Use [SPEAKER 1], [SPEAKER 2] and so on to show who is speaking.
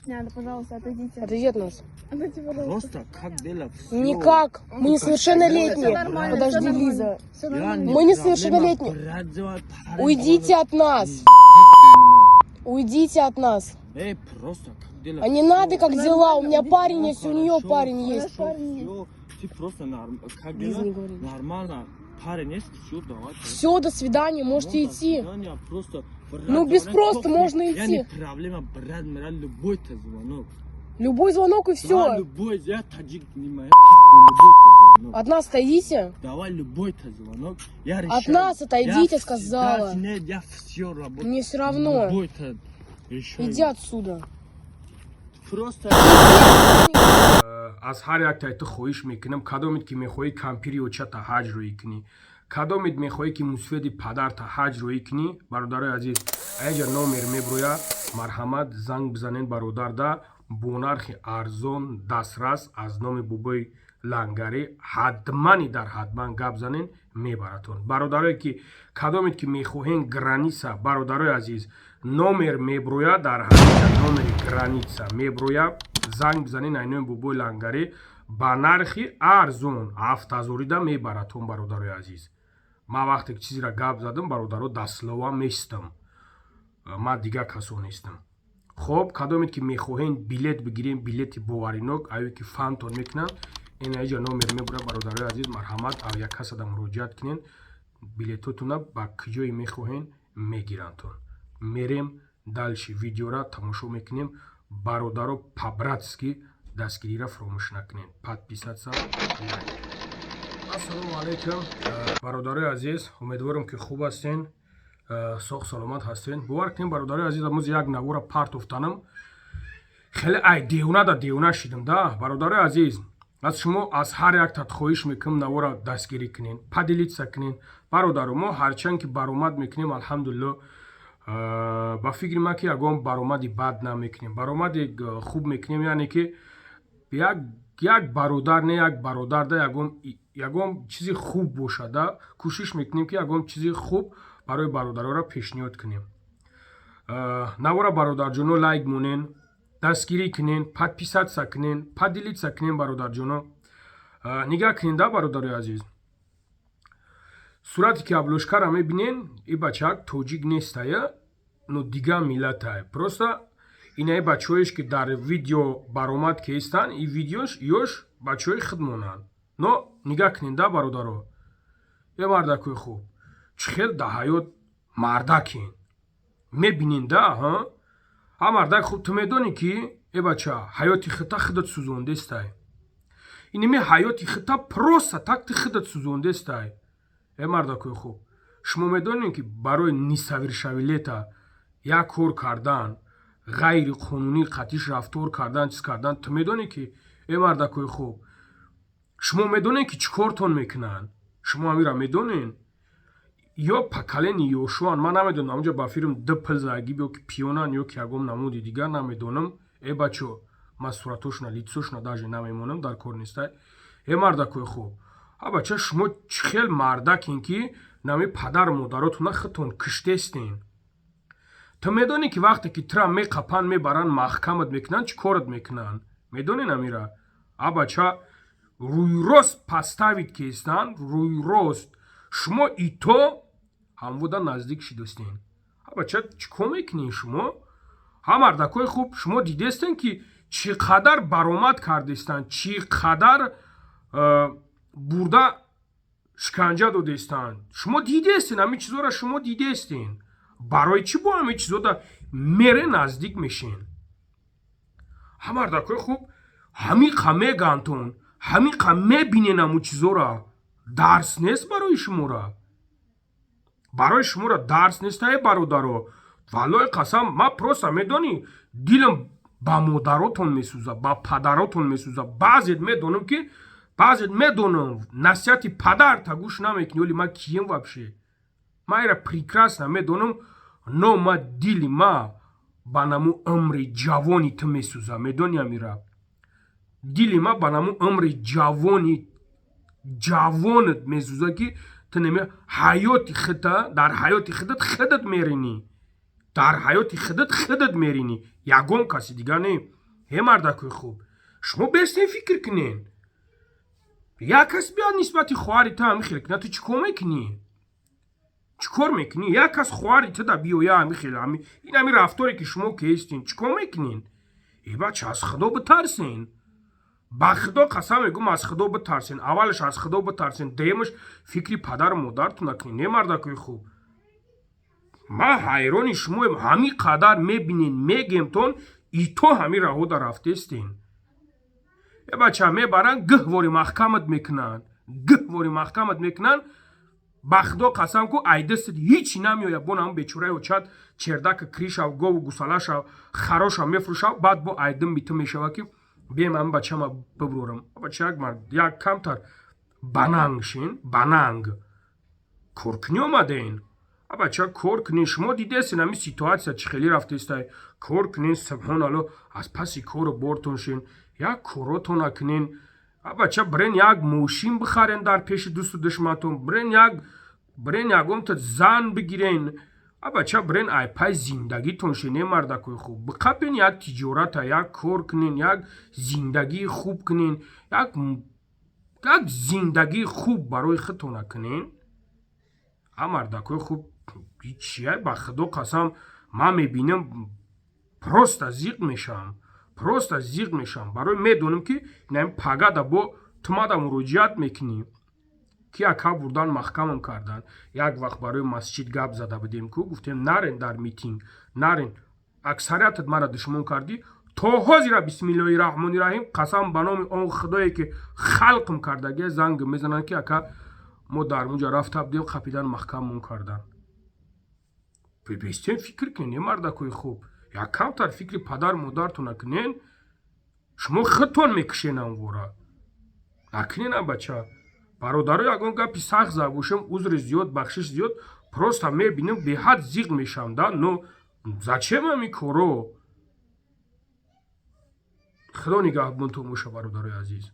[SPEAKER 1] Надо, пожалуйста, отойдите.
[SPEAKER 2] Отойди от нас.
[SPEAKER 1] Отойдите, пожалуйста.
[SPEAKER 3] Просто как дело всё.
[SPEAKER 2] Никак. Мы несовершеннолетние.
[SPEAKER 1] Всё нормально,
[SPEAKER 2] Подожди,
[SPEAKER 1] всё нормально.
[SPEAKER 2] Лиза.
[SPEAKER 1] Всё
[SPEAKER 3] Я
[SPEAKER 1] нормально.
[SPEAKER 3] не
[SPEAKER 2] Мы несовершеннолетние.
[SPEAKER 3] проблема, брать,
[SPEAKER 2] Уйдите от нас.
[SPEAKER 3] именно.
[SPEAKER 2] Уйдите от нас.
[SPEAKER 3] Эй, просто как дела?
[SPEAKER 2] А не надо, как дела. У меня парень есть, у нее
[SPEAKER 3] Хорошо,
[SPEAKER 2] парень есть.
[SPEAKER 3] всё. Ты просто как
[SPEAKER 2] Лиза,
[SPEAKER 3] дела?
[SPEAKER 2] не говори.
[SPEAKER 3] Нормально. Парень есть, все, давай.
[SPEAKER 2] Все, до свидания, можете
[SPEAKER 3] Ну, до
[SPEAKER 2] идти.
[SPEAKER 3] свидания, просто, брат,
[SPEAKER 2] Ну, без
[SPEAKER 3] звонок,
[SPEAKER 2] просто
[SPEAKER 3] только
[SPEAKER 2] можно
[SPEAKER 3] Я
[SPEAKER 2] идти.
[SPEAKER 3] не проблема, брат, любой-то звонок.
[SPEAKER 2] Любой звонок и
[SPEAKER 3] Да,
[SPEAKER 2] все.
[SPEAKER 3] любой, я таджик, не моя, любой-то звонок.
[SPEAKER 2] От нас отойдите.
[SPEAKER 3] Давай любой-то звонок. Я решаю.
[SPEAKER 2] От нас отойдите,
[SPEAKER 3] Я
[SPEAKER 2] сказала.
[SPEAKER 3] всегда, нет, я все работаю.
[SPEAKER 2] Мне все равно.
[SPEAKER 3] Любой-то решаю.
[SPEAKER 2] Иди отсюда.
[SPEAKER 3] Просто...
[SPEAKER 4] аз ҳар як тайто хоҳиш мекунам кадомит ки мехоҳӣ кампири очата ҳаҷро икунӣ кадомит мехоҳӣ ки мусфеди падарта ҳаҷро икунӣ бародарои азиз аҷа номер меброя марҳамат занг бизанед бародарда бо нархи арзон дастрас аз номи бубои лангарӣ ҳатмани дар ҳатман гап занен мебаратон бародарое ки кадомит ки мехоҳен граниса бародарои азиз номер меброя дар ҳақиқат номери граниса меброя занг бизанен айнои бубои лангарӣ ба нархи арзон 7000 мебаратон бародарои азиз ман вақте ки чизеро гап задам бародаро даслова местам ман дигар касо нестам хоб кадомит ки мехоҳен билет бигирем билети боваринок ае ки фантон мекунанд ин аҷа номер мебурад бародарои азиз марҳамат ав як касада муроҷиат кунед билетотуна ба куҷое мехоҳен мегирантон мерем дальши видеора тамошо мекунем бародаро по-братски дастгириро фаромӯш накунед подписаться лайк ассалому алайкум бародарои азиз умедворам ки хуб ҳастен соғ саломат ҳастен бовар кунем бародарои азиз амӯз як навора партофтанам хеле ай девна девна шидам да бародарои азиз аз шумо аз ҳар яктат хоҳиш мекунам навора дастгирӣ кунен падилитса кунен бародаро мо ҳарчанд ки баромад мекунем алҳамдулилло ба фикри ман ки ягон баромади бад намекунем баромади хуб мекунем яъне ки як бародар не як бародар да ягон чизи хуб бошад да кӯшиш мекунем ки ягон чизи хуб барои бародароро пешниҳод кунем навора бародарҷоно лайк монен дастгирӣ кунен подписатса кунен падилитса кунен бародарҷоно нигаҳ кунен да бародарои азиз сурате ки аблошкара мебинен и бачак тоҷик нестая но дигар миллатае просто инаи бачаҳоеш ки дар видео баромад ки ҳестанд и видеош ёш бачаҳои худ монанд но нигаҳ кунен да бародаро е мардакои хуб чӣ хел да ҳаёт мардакен мебинен да ҳа мардак хуб ту медонӣ ки е бача ҳаёти хута худат сӯзондестай иними ҳаёти хута просто такти худат сӯзондестай е мардакои хуб шумо медонед ки барои нисавиршавилета як кор кардан ғайриқонунӣ қатиш рафтор кардан чиз кардан ту медонед ки е мардакои хуб шумо медонед ки чӣ кортон мекунанд шумо амира медонед ё поколени ёшуан ман намедонам онҷа ба фирм ду пилзагиб ё ки пионан ё ки ягон намуди дигар намедонам е бачо ман суратошна лицошна даже намемонам дар кор нестай е мардакои хуб ҳа бача шумо чӣ хел мардакин ки нами падару модаротуна худтон киштестен ту медонӣ ки вақте ки тура меқапанд мебаранд маҳкамат мекунанд чӣ корат мекунанд медонед амира ҳа бача рӯйрост паставид ки ҳестанд рӯйрост шумо ито ҳамвода наздик шидастен ҳа бача чӣ кор мекунед шумо ҳа мардакои хуб шумо дидестен ки чӣ қадар баромад кардестанд чӣ қадар бурда шиканҷа додестанд шумо дидестен ҳамин чизоро шумо дидестен барои чӣ бо ҳамин чизода мере наздик мешен ҳа мардакои хуб ҳамиқа мегантон ҳамиқа мебинен ҳамун чизора дарс нест барои шумора дарс нест е бародаро валлои қасам ман просто медонӣ дилам ба модаротон месӯза ба падаротон месӯза баъзет медонам ки баъзет медонам насиҳати падарта гӯш намекунӣ оли ман кием вообще ман ира прекрасно медонам но ман дили ман ба наму умри ҷавони ту месӯза медонӣ амира дили ман ба наму умри ҷавонат месӯза ки ту неми ҳаёти худа дар ҳаёти худат худат меринӣ дар ҳаёти худат меринӣ. Ягон каси дигар не. Мардакӯи хуб, шумо бестен фикр кунен. Як кас биёд нисбати хоҳари та ҳамин хел кунад, ту чӣ кор мекунӣ? Чӣ кор мекунӣ? Як кас хоҳари тада биёя ҳамин хел ин ҳамин рафторе ки шумо кестин, чӣ кор мекунин? Бача, аз худо битарсен. Ба худо қасам мегӯм, аз худо битарсен. Аввалаш аз худо битарсен, дуюмаш фикри падару модаратон накунед. Не мардакӯи хуб. Ман ҳайрони шумоем, ҳамин қадар мебинен, мегемтон ито ҳамин раҳода рафтестен. Бача, мебаранд гӯҳвори маҳкамат мекунанд. Гӯҳвори маҳкамат мекунанд. Ба худо қасам ку айдастид ҳичи намеояд, бо ҳамин бечораи очад чердака киришав, гову гусалашав, харошав мефурӯшав, баъд бо айдам бита мешавад ки бием ҳамин бачама бибурорам. Бача, як мард, як камтар бананг шин, бананг кор кунӣ омаден. Бача, кор кунин. Шумо дидестин ҳамин ситуатсия чӣ хеле рафтестай. Кор кунин, субҳоналло, аз паси кору бортон шин, як коротон накунин. Бача, бирен як мошин бихарен дар пеши дӯсту душмантон, бирен ягонта зан бигирен. Бача, бирен айпай зиндагитон шин. Не мардакӯи хуб, биқабин як тиҷората, як кор кунин, як зиндагии хуб кунин, як зиндагии хуб барои худтон накунин. Мардакӯи хуб, чия, ба худо қасам, ман мебинам просто зиқ мешавам. Просто зиқ мешавам. Барои медонам ки ин пагада бо тумада муроҷиат мекунӣ ки ака бурдан маҳкамам кардан. Як вақт барои масҷид гап зада будем ку гуфтем нарен дар митинг, нарен. Аксариятат мара душмон кардӣ. То ҳозира бисмиллоҳи раҳмони раҳим қасам ба номи он худое ки халқм кардагия занг мезананд ки ака мо дар муҷа рафта будем, қапидан маҳкаммон кардан. Бестен фикр кунед, мардакӯи хуб. Як камтар фикри падару модаратон накунен, шумо худтон мекушен ҳамвора. Накунен бача. Бародаро ягон гапи сахт зад бошам, узри зиёд, бахшиш зиёд, просто мебинам беҳад зиқ мешавам да. Но зачем ҳамин коро? Худо нигаҳбонтон боша, бародарои азиз.